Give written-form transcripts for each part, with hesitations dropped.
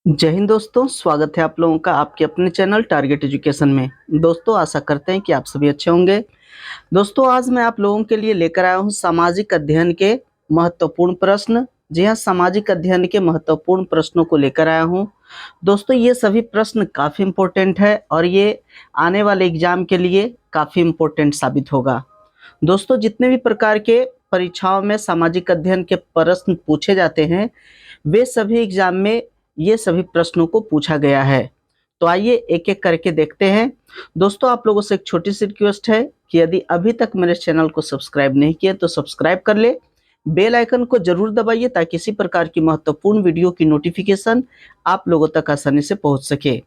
जय हिंद दोस्तों, स्वागत है आप लोगों का आपके अपने चैनल टारगेट एजुकेशन में। दोस्तों, आशा करते हैं कि आप सभी अच्छे होंगे। दोस्तों, आज मैं आप लोगों के लिए लेकर आया हूं सामाजिक अध्ययन के महत्वपूर्ण प्रश्न। जी हां, सामाजिक अध्ययन के महत्वपूर्ण प्रश्नों को लेकर आया हूं। दोस्तों, ये सभी प्रश्न काफ़ी इम्पोर्टेंट है और ये आने वाले एग्जाम के लिए काफ़ी इम्पोर्टेंट साबित होगा। दोस्तों, जितने भी प्रकार के परीक्षाओं में सामाजिक अध्ययन के प्रश्न पूछे जाते हैं, वे सभी एग्जाम में ये सभी प्रश्नों को पूछा गया है। तो आइए एक एक करके देखते हैं। दोस्तों, आप लोगों से एक छोटी सी रिक्वेस्ट है कि यदि अभी तक मेरे चैनल को सब्सक्राइब नहीं किया तो सब्सक्राइब कर ले, बेल आइकन को जरूर दबाइए ताकि इसी प्रकार की महत्वपूर्ण वीडियो की नोटिफिकेशन आप लोगों तक आसानी से पहुंच सके।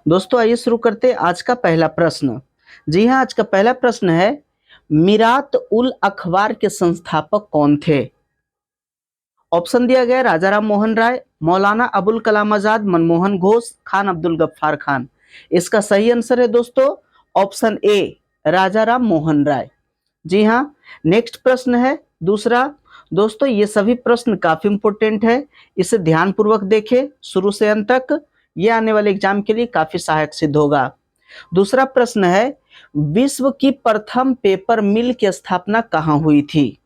दोस्तों, आइए शुरू करते हैं आज का पहला प्रश्न। जी हाँ, आज का पहला प्रश्न है, मीरात उल अखबार के संस्थापक कौन थे? ऑप्शन दिया गया राजा राम मोहन राय, मौलाना अबुल कलाम आजाद, मनमोहन घोष, खान अब्दुल गफ्फार खान। इसका सही आंसर है दोस्तों ऑप्शन ए, राजा राम मोहन राय। जी हाँ। नेक्स्ट प्रश्न है दूसरा। दोस्तों, ये सभी प्रश्न काफी इंपॉर्टेंट है, इसे ध्यान पूर्वक देखें शुरू से अंत तक। ये आने वाले एग्जाम के लिए काफी सहायक सिद्ध होगा। दूसरा प्रश्न है, विश्व की प्रथम पेपर मिल की स्थापना कहाँ हुई थी?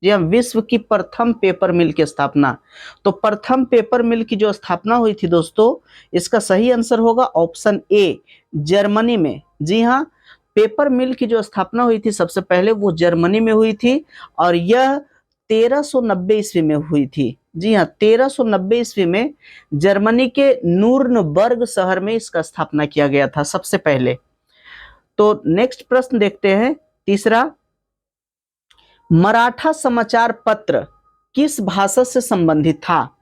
जी हाँ, विश्व की प्रथम पेपर मिल की स्थापना। तो प्रथम पेपर मिल की जो स्थापना हुई थी दोस्तों, इसका सही आंसर होगा ऑप्शन ए, जर्मनी में। जी हाँ, पेपर मिल की जो स्थापना हुई थी सबसे पहले वो जर्मनी में हुई थी और यह 1390 ईस्वी में हुई थी। जी हाँ, 1390 ईस्वी में जर्मनी के नूर्नबर्ग शहर में इसका स्थापना किया गया था सबसे पहले। तो नेक्स्ट प्रश्न देखते हैं तीसरा, मराठा समाचार पत्र किस भाषा से संबंधित था?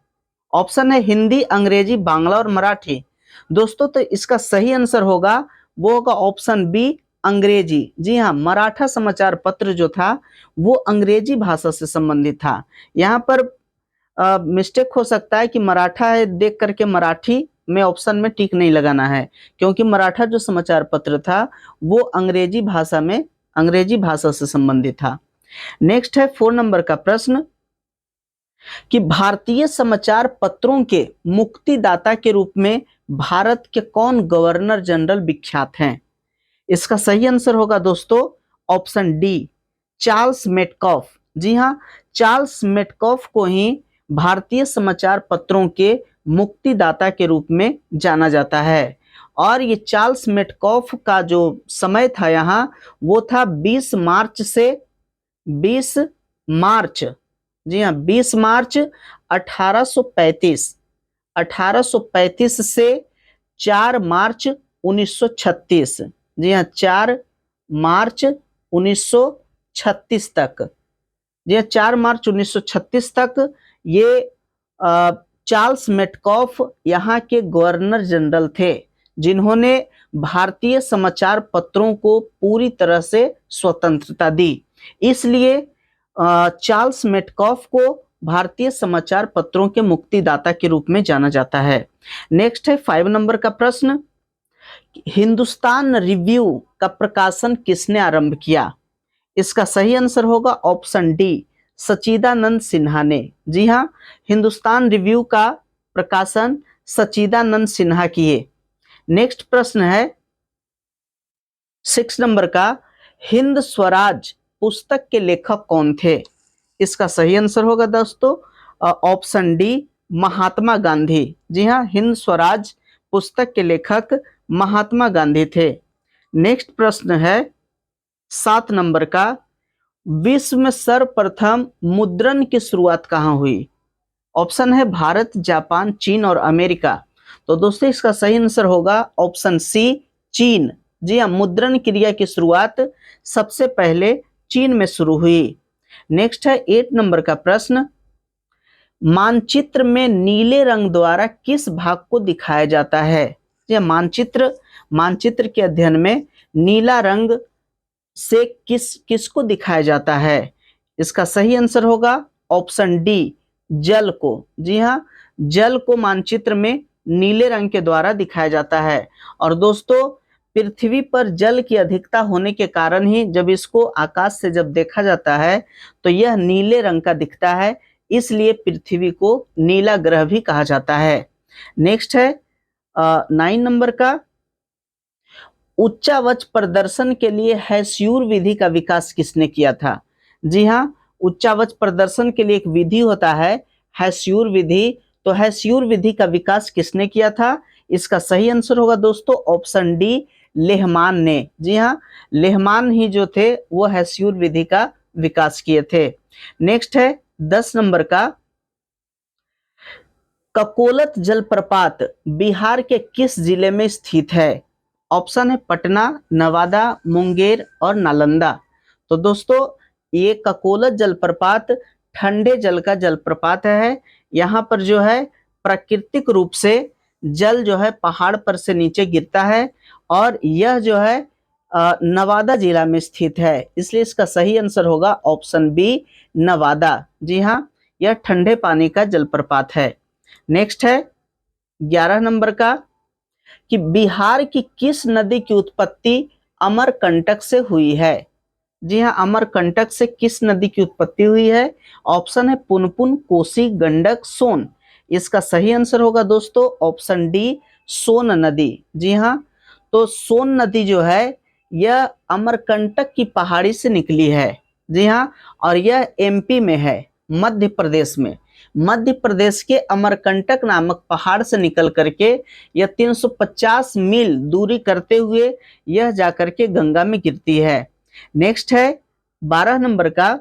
ऑप्शन है हिंदी, अंग्रेजी, बांग्ला और मराठी। दोस्तों, तो इसका सही आंसर होगा वो होगा ऑप्शन बी, अंग्रेजी। जी हाँ, मराठा समाचार पत्र जो था वो अंग्रेजी भाषा से संबंधित था। यहाँ पर मिस्टेक हो सकता है कि मराठा है देख करके मराठी में ऑप्शन में टिक नहीं लगाना है, क्योंकि मराठा जो समाचार पत्र था वो अंग्रेजी भाषा से संबंधित था। नेक्स्ट है 4 नंबर का प्रश्न कि भारतीय समाचार पत्रों के मुक्तिदाता के रूप में भारत के कौन गवर्नर जनरल विख्यात हैं? इसका सही आंसर होगा दोस्तों ऑप्शन डी, चार्ल्स मेटकॉफ। जी हाँ, चार्ल्स मेटकॉफ को ही भारतीय समाचार पत्रों के मुक्तिदाता के रूप में जाना जाता है। और ये चार्ल्स मेटकॉफ का जो समय था यहाँ वो था 20 मार्च। जी हाँ, 20 मार्च 1835 से 4 मार्च 1936। जी हाँ, 4 मार्च 1936 तक। जी हाँ, 4 मार्च 1936 तक ये चार्ल्स मेटकॉफ यहाँ के गवर्नर जनरल थे, जिन्होंने भारतीय समाचार पत्रों को पूरी तरह से स्वतंत्रता दी। इसलिए चार्ल्स मेटकॉफ को भारतीय समाचार पत्रों के मुक्तिदाता के रूप में जाना जाता है। नेक्स्ट है 5 नंबर का प्रश्न, हिंदुस्तान रिव्यू का प्रकाशन किसने आरंभ किया? इसका सही आंसर होगा ऑप्शन डी, सच्चिदानंद सिन्हा ने। जी हाँ, हिंदुस्तान रिव्यू का प्रकाशन सच्चिदानंद सिन्हा किए। नेक्स्ट प्रश्न है 6 नंबर का, हिंद स्वराज पुस्तक के लेखक कौन थे? इसका सही आंसर होगा दोस्तों ऑप्शन डी, महात्मा गांधी। जी हाँ, हिंद स्वराज पुस्तक के लेखक महात्मा गांधी थे। नेक्स्ट प्रश्न है 7 नंबर का, विश्व में सर्वप्रथम मुद्रण की शुरुआत कहाँ हुई? ऑप्शन है भारत, जापान, चीन और अमेरिका। तो दोस्तों, इसका सही आंसर होगा ऑप्शन सी, चीन। जी हाँ, मुद्रण क्रिया की शुरुआत सबसे पहले चीन में शुरू हुई। नेक्स्ट है 8 नंबर का प्रश्न, मानचित्र में नीले रंग द्वारा किस भाग को दिखाया जाता है? जी, मानचित्र के अध्ययन में नीला रंग से किसको दिखाया जाता है? इसका सही आंसर होगा ऑप्शन डी, जल को। जी हाँ, जल को मानचित्र में नीले रंग के द्वारा दिखाया जाता है। और दोस्तों, पृथ्वी पर जल की अधिकता होने के कारण ही जब इसको आकाश से जब देखा जाता है तो यह नीले रंग का दिखता है, इसलिए पृथ्वी को नीला ग्रह भी कहा जाता है। नेक्स्ट है 9 नंबर का, उच्चावच प्रदर्शन के लिए हैस्यूर विधि का विकास किसने किया था? जी हाँ, उच्चावच प्रदर्शन के लिए एक विधि होता है हैस्यूर विधि, तो हैस्यूर विधि का विकास किसने किया था? इसका सही आंसर होगा दोस्तों ऑप्शन डी, लेहमान ने। जी हाँ, लेहमान ही जो थे वो हैस्यूर विधि का विकास किए थे। नेक्स्ट है 10 नंबर का, ककोलत जलप्रपात बिहार के किस जिले में स्थित है? ऑप्शन है पटना, नवादा, मुंगेर और नालंदा। तो दोस्तों ये ककोलत जलप्रपात ठंडे जल का जलप्रपात है। यहाँ पर जो है प्राकृतिक रूप से जल जो है पहाड़ पर से नीचे गिरता है और यह जो है नवादा जिला में स्थित है, इसलिए इसका सही आंसर होगा ऑप्शन बी, नवादा। जी हाँ, यह ठंडे पानी का जलप्रपात है। नेक्स्ट है 11 नंबर का, कि बिहार की किस नदी की उत्पत्ति अमरकंटक से हुई है? जी हाँ, अमरकंटक से किस नदी की उत्पत्ति हुई है? ऑप्शन है पुनपुन, कोसी, गंडक, सोन। इसका सही आंसर होगा दोस्तों ऑप्शन डी, सोन नदी। जी हाँ, तो सोन नदी जो है यह अमरकंटक की पहाड़ी से निकली है। जी हाँ, और यह एमपी में है, मध्य प्रदेश में। मध्य प्रदेश के अमरकंटक नामक पहाड़ से निकल करके यह 350 मील दूरी करते हुए यह जाकर के गंगा में गिरती है। नेक्स्ट है 12 नंबर का,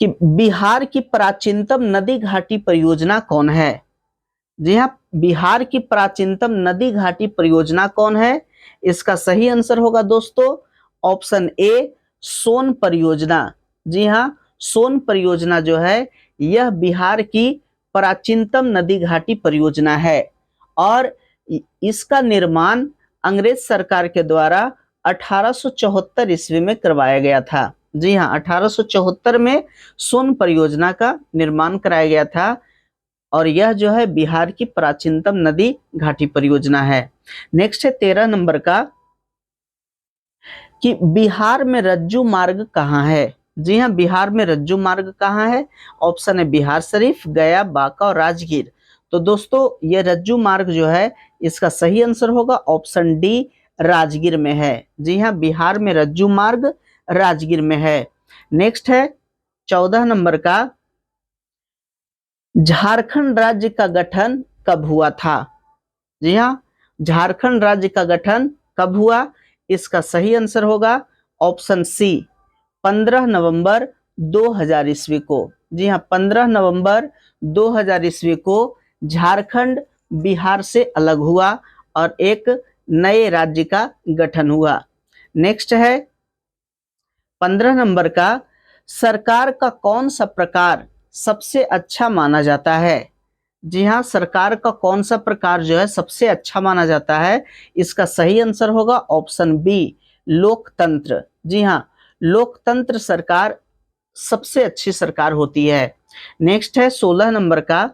कि बिहार की प्राचीनतम नदी घाटी परियोजना कौन है? जी हाँ, बिहार की प्राचीनतम नदी घाटी परियोजना कौन है? इसका सही आंसर होगा दोस्तों ऑप्शन ए, सोन परियोजना। जी हाँ, सोन परियोजना जो है यह बिहार की प्राचीनतम नदी घाटी परियोजना है और इसका निर्माण अंग्रेज सरकार के द्वारा 1874 ईस्वी में करवाया गया था। जी हाँ, 1874 में सोन परियोजना का निर्माण कराया गया था और यह जो है बिहार की प्राचीनतम नदी घाटी परियोजना है। नेक्स्ट है 13 नंबर का, कि बिहार में रज्जू मार्ग कहाँ है? जी हाँ, बिहार में रज्जू मार्ग कहाँ है? ऑप्शन है बिहार शरीफ, गया, बांका और राजगीर। तो दोस्तों ये रज्जू मार्ग जो है इसका सही आंसर होगा ऑप्शन डी, राजगीर में है। जी हाँ, बिहार में रज्जू मार्ग राजगीर में है। नेक्स्ट है 14 नंबर का, झारखंड राज्य का गठन कब हुआ था? जी हाँ, झारखंड राज्य का गठन कब हुआ? इसका सही आंसर होगा ऑप्शन सी, 15 नवंबर 2000 ईस्वी को। जी हाँ, 15 नवंबर 2000 ईस्वी को झारखंड बिहार से अलग हुआ और एक नए राज्य का गठन हुआ। नेक्स्ट है 15 नंबर का, सरकार का कौन सा प्रकार सबसे अच्छा माना जाता है? जी हाँ, सरकार का कौन सा प्रकार जो है सबसे अच्छा माना जाता है? इसका सही आंसर होगा ऑप्शन बी, लोकतंत्र। जी हाँ, लोकतंत्र सरकार सबसे अच्छी सरकार होती है। नेक्स्ट है 16 नंबर का,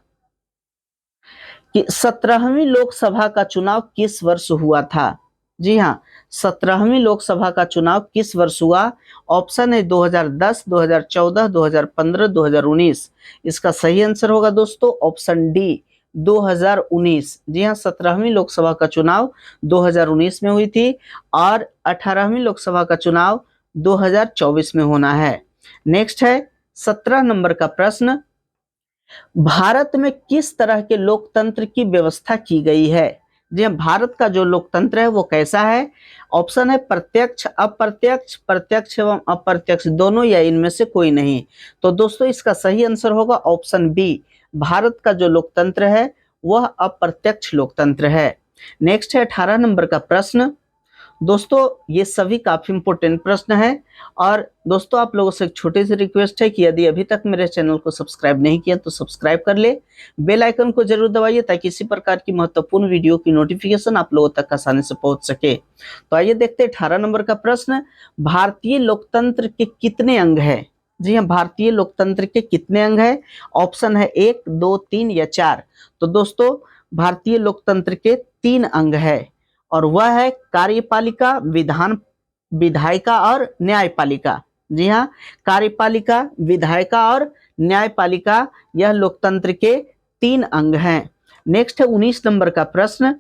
कि 17वीं लोकसभा का चुनाव किस वर्ष हुआ था? जी हाँ, 17वीं लोकसभा का चुनाव किस वर्ष हुआ? ऑप्शन है 2010, 2014, 2015, 2019। इसका सही आंसर होगा दोस्तों ऑप्शन डी, 2019। जी हाँ, 17वीं लोकसभा का चुनाव 2019 में हुई थी और 18वीं लोकसभा का चुनाव 2024 में होना है। नेक्स्ट है 17 नंबर का प्रश्न, भारत में किस तरह के लोकतंत्र की व्यवस्था की गई है? जी हाँ, भारत का जो लोकतंत्र है वो कैसा है? ऑप्शन है प्रत्यक्ष, अप्रत्यक्ष, प्रत्यक्ष एवं अप्रत्यक्ष दोनों या इनमें से कोई नहीं। तो दोस्तों इसका सही आंसर होगा ऑप्शन बी, भारत का जो लोकतंत्र है वह अप्रत्यक्ष लोकतंत्र है। नेक्स्ट है 18 नंबर का प्रश्न। दोस्तों ये सभी काफी इंपॉर्टेंट प्रश्न है और दोस्तों आप लोगों से एक छोटी सी रिक्वेस्ट है कि यदि अभी तक मेरे चैनल को सब्सक्राइब नहीं किया तो सब्सक्राइब कर ले, बेल आइकन को जरूर दबाइए ताकि इसी प्रकार की महत्वपूर्ण वीडियो की नोटिफिकेशन आप लोगों तक आसानी से पहुंच सके। तो आइए देखते हैं 18 नंबर का प्रश्न, भारतीय लोकतंत्र के कितने अंग है? जी हाँ, भारतीय लोकतंत्र के कितने अंग है? ऑप्शन है 1, 2, 3 या 4। तो दोस्तों भारतीय लोकतंत्र के 3 अंग है और वह है कार्यपालिका, विधायिका और न्यायपालिका। जी हाँ, कार्यपालिका, विधायिका और न्यायपालिका यह लोकतंत्र के 3 अंग हैं। नेक्स्ट है 19 नंबर का प्रश्न,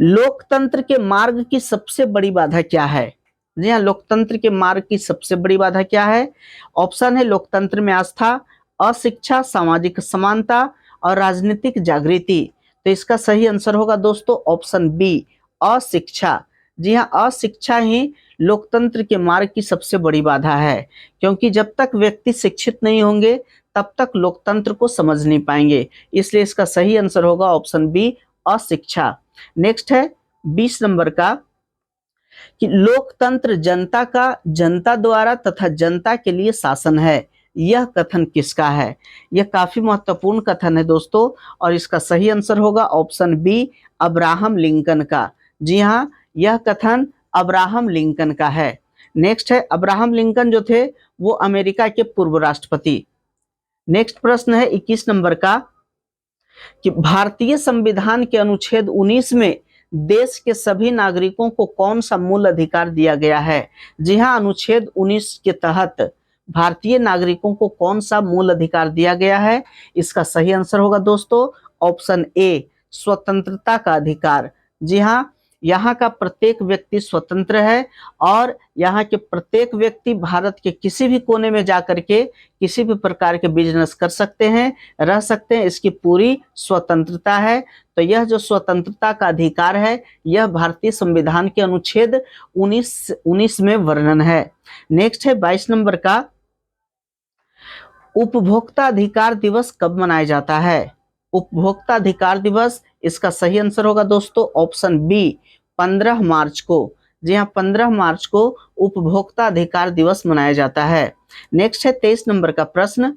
लोकतंत्र के मार्ग की सबसे बड़ी बाधा क्या है? जी हाँ, लोकतंत्र के मार्ग की सबसे बड़ी बाधा क्या है? ऑप्शन है लोकतंत्र में आस्था, अशिक्षा, सामाजिक समानता और राजनीतिक जागृति। तो इसका सही आंसर होगा दोस्तों ऑप्शन बी, अशिक्षा। जी हाँ, अशिक्षा ही लोकतंत्र के मार्ग की सबसे बड़ी बाधा है, क्योंकि जब तक व्यक्ति शिक्षित नहीं होंगे तब तक लोकतंत्र को समझ नहीं पाएंगे। इसलिए इसका सही आंसर होगा ऑप्शन बी, अशिक्षा। नेक्स्ट है 20 नंबर का कि लोकतंत्र जनता का, जनता द्वारा तथा जनता के लिए शासन है, यह कथन किसका है? यह काफी महत्वपूर्ण कथन है दोस्तों, और इसका सही आंसर होगा ऑप्शन बी, अब्राहम लिंकन का। जी हाँ, यह कथन अब्राहम लिंकन का है। नेक्स्ट है, अब्राहम लिंकन जो थे वो अमेरिका के पूर्व राष्ट्रपति। नेक्स्ट प्रश्न है 21 नंबर का कि भारतीय संविधान के अनुच्छेद 19 में देश के सभी नागरिकों को कौन सा मूल अधिकार दिया गया है? जी हाँ, अनुच्छेद 19 के तहत भारतीय नागरिकों को कौन सा मूल अधिकार दिया गया है? इसका सही आंसर होगा दोस्तों ऑप्शन ए, स्वतंत्रता का अधिकार। जी हाँ, यहाँ का प्रत्येक व्यक्ति स्वतंत्र है और यहाँ के प्रत्येक व्यक्ति भारत के किसी भी कोने में जाकर के किसी भी प्रकार के बिजनेस कर सकते हैं, रह सकते हैं, इसकी पूरी स्वतंत्रता है। तो यह जो स्वतंत्रता का अधिकार है यह भारतीय संविधान के अनुच्छेद 19 में वर्णन है। नेक्स्ट है 22 नंबर का, उपभोक्ता अधिकार दिवस कब मनाया जाता है? उपभोक्ता अधिकार दिवस, इसका सही आंसर होगा दोस्तों ऑप्शन बी, 15 मार्च को। जी हाँ, 15 मार्च को उपभोक्ता अधिकार दिवस मनाया जाता है। नेक्स्ट है 23 नंबर का प्रश्न,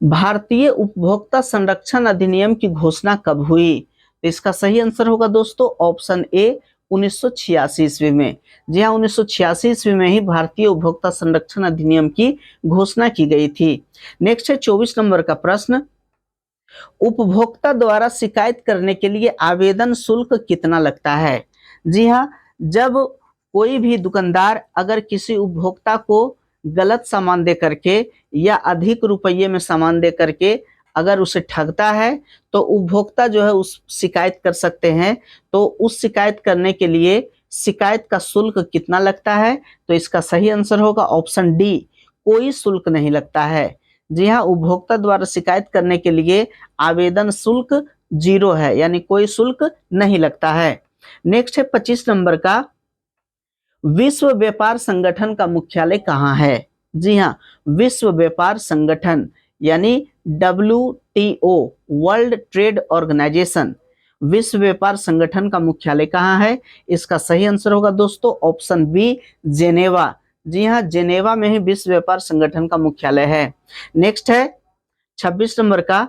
भारतीय उपभोक्ता संरक्षण अधिनियम की घोषणा कब हुई? तो इसका सही आंसर होगा दोस्तों ऑप्शन ए, 1986 ईस्वी में। जी हाँ, 1986 ईस्वी में ही भारतीय उपभोक्ता संरक्षण अधिनियम की घोषणा की गई थी। नेक्स्ट है 24 नंबर का प्रश्न, उपभोक्ता द्वारा शिकायत करने के लिए आवेदन शुल्क कितना लगता है? जी हाँ, जब कोई भी दुकानदार अगर किसी उपभोक्ता को गलत सामान दे करके या अधिक रुपये में सामान दे करके अगर उसे ठगता है तो उपभोक्ता जो है उस शिकायत कर सकते हैं। तो उस शिकायत करने के लिए शिकायत का शुल्क कितना लगता है? तो इसका सही आंसर होगा ऑप्शन डी, कोई शुल्क नहीं लगता है। जी हाँ, उपभोक्ता द्वारा शिकायत करने के लिए आवेदन शुल्क 0 है, यानी कोई शुल्क नहीं लगता है। नेक्स्ट है 25 नंबर का, विश्व व्यापार संगठन का मुख्यालय कहाँ है? जी हाँ, विश्व व्यापार संगठन यानी WTO, वर्ल्ड ट्रेड ऑर्गेनाइजेशन, विश्व व्यापार संगठन का मुख्यालय कहाँ है? इसका सही आंसर होगा दोस्तों ऑप्शन बी, जेनेवा। जी हाँ, जेनेवा में ही विश्व व्यापार संगठन का मुख्यालय है। नेक्स्ट है 26 नंबर का,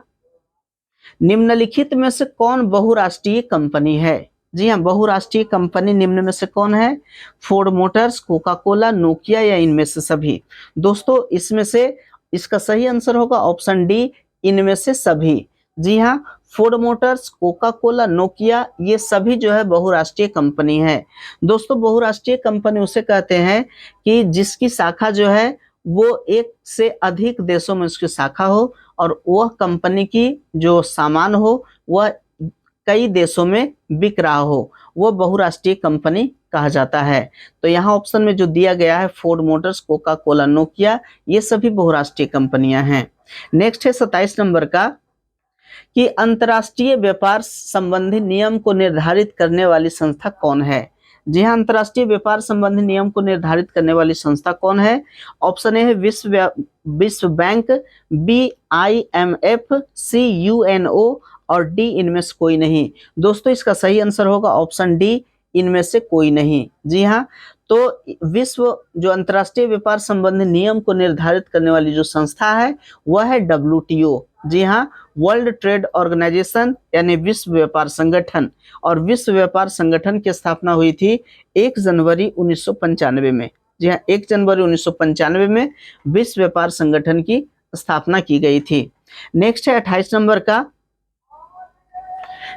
निम्नलिखित में से कौन बहुराष्ट्रीय कंपनी है? जी हाँ, बहुराष्ट्रीय कंपनी निम्न में से कौन है? Ford Motors, Coca Cola, Nokia या इनमें से सभी? दोस्तों इसमें से इसका सही आंसर होगा ऑप्शन डी, इनमें से सभी। जी हाँ, Ford Motors, Coca Cola, Nokia ये सभी जो है बहुराष्ट्रीय कंपनी है। दोस्तों बहुराष्ट्रीय कंपनी उसे कहते हैं कि जिसकी शाखा जो है वो एक से अधिक देशों में उसकी शाखा हो और वह कंपनी की जो सामान हो वह कई देशों में बिक रहा हो, वह बहुराष्ट्रीय कंपनी कहा जाता है। तो यहाँ ऑप्शन में जो दिया गया है Ford Motors, Coca Cola, Nokia ये सभी बहुराष्ट्रीय कंपनियां हैं। नेक्स्ट है 27 नंबर का कि अंतर्राष्ट्रीय व्यापार संबंधी नियम को निर्धारित करने वाली संस्था कौन है? जी हाँ, अंतर्राष्ट्रीय व्यापार संबंधी नियम को निर्धारित करने वाली संस्था कौन है? ऑप्शन ए है विश्व बैंक, बी IMF, सी UNO और डी इनमें से कोई नहीं। दोस्तों इसका सही आंसर होगा ऑप्शन डी, इनमें से कोई नहीं। जी हाँ, तो विश्व जो अंतर्राष्ट्रीय व्यापार संबंधी नियम को निर्धारित करने वाली जो संस्था है वह है WTO। जी हाँ, वर्ल्ड ट्रेड ऑर्गेनाइजेशन यानी विश्व व्यापार संगठन। और विश्व व्यापार संगठन की स्थापना हुई थी 1 जनवरी 1995 में। जी हाँ, 1 जनवरी 1995 में विश्व व्यापार संगठन की स्थापना की गई थी। नेक्स्ट है 28 नंबर का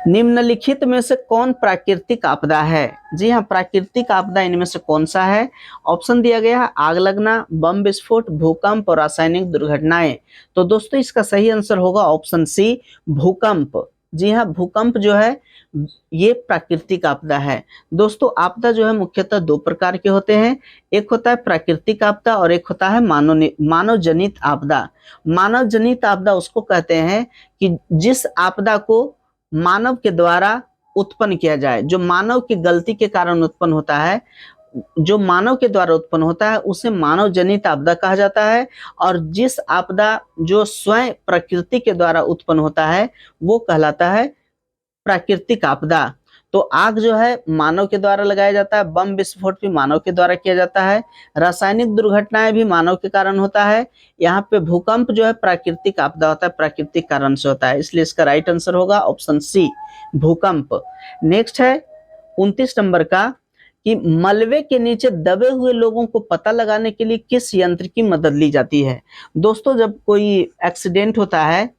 निम्नलिखित में से कौन प्राकृतिक आपदा है? जी हाँ, प्राकृतिक आपदा इनमें से कौन सा है? ऑप्शन दिया गया है आग लगना, बम विस्फोट, भूकंप और रासायनिक दुर्घटनाएं। तो दोस्तों इसका सही आंसर होगा ऑप्शन सी, भूकंप। जी हाँ, भूकंप जो है ये प्राकृतिक आपदा है। दोस्तों आपदा जो है मुख्यतः दो प्रकार के होते हैं, एक होता है प्राकृतिक आपदा और एक होता है मानव जनित आपदा। मानव जनित आपदा उसको कहते हैं कि जिस आपदा को मानव के द्वारा उत्पन्न किया जाए, जो मानव की गलती के कारण उत्पन्न होता है, जो मानव के द्वारा उत्पन्न होता है उसे मानव जनित आपदा कहा जाता है। और जिस आपदा जो स्वयं प्रकृति के द्वारा उत्पन्न होता है वो कहलाता है प्राकृतिक आपदा। तो आग जो है मानव के द्वारा लगाया जाता है, बम विस्फोट भी मानव के द्वारा किया जाता है, रासायनिक दुर्घटनाएं भी मानव के कारण होता है। यहाँ पे भूकंप जो है प्राकृतिक आपदा होता है, प्राकृतिक कारण से होता है, इसलिए इसका राइट आंसर होगा ऑप्शन सी, भूकंप। नेक्स्ट है 29 नंबर का कि मलबे के नीचे दबे हुए लोगों को पता लगाने के लिए किस यंत्र की मदद ली जाती है? दोस्तों जब कोई एक्सीडेंट होता है,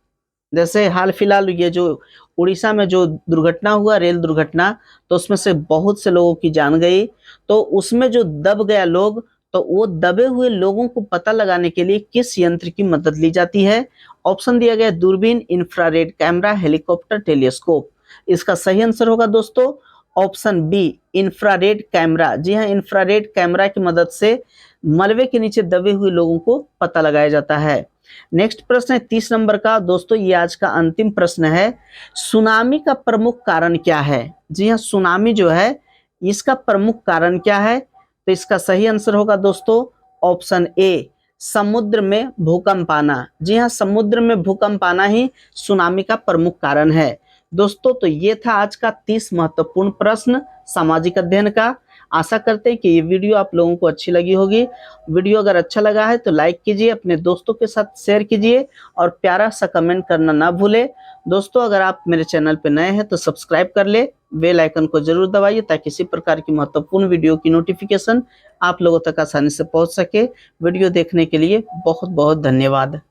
जैसे हाल फिलहाल ये जो उड़ीसा में जो दुर्घटना हुआ, रेल दुर्घटना, तो उसमें से बहुत से लोगों की जान गई। तो उसमें जो दब गया लोग, तो वो दबे हुए लोगों को पता लगाने के लिए किस यंत्र की मदद ली जाती है? ऑप्शन दिया गया दूरबीन, इंफ्रारेड कैमरा, हेलीकॉप्टर, टेलीस्कोप। इसका सही आंसर होगा दोस्तों ऑप्शन बी, इंफ्रारेड कैमरा। जी हाँ, इंफ्रारेड कैमरा की मदद से मलबे के नीचे दबे हुए लोगों को पता लगाया जाता है। नेक्स्ट प्रश्न है 30 नंबर का। दोस्तों ये आज का अंतिम प्रश्न है, सुनामी का प्रमुख कारण क्या है? जी हाँ, सुनामी जो है इसका प्रमुख कारण क्या है? तो इसका सही आंसर होगा दोस्तों ऑप्शन ए, समुद्र में भूकंप आना। जी हाँ, समुद्र में भूकंप आना ही सुनामी का प्रमुख कारण है। दोस्तों तो ये था आज का 30 महत्वपूर्ण प्रश्न सामाजिक अध्ययन का। आशा करते हैं कि ये वीडियो आप लोगों को अच्छी लगी होगी। वीडियो अगर अच्छा लगा है तो लाइक कीजिए, अपने दोस्तों के साथ शेयर कीजिए और प्यारा सा कमेंट करना ना भूले। दोस्तों अगर आप मेरे चैनल पर नए हैं तो सब्सक्राइब कर ले, बेल आइकन को जरूर दबाइए ताकि इसी प्रकार की महत्वपूर्ण वीडियो की नोटिफिकेशन आप लोगों तक आसानी से पहुंच सके। वीडियो देखने के लिए बहुत बहुत धन्यवाद।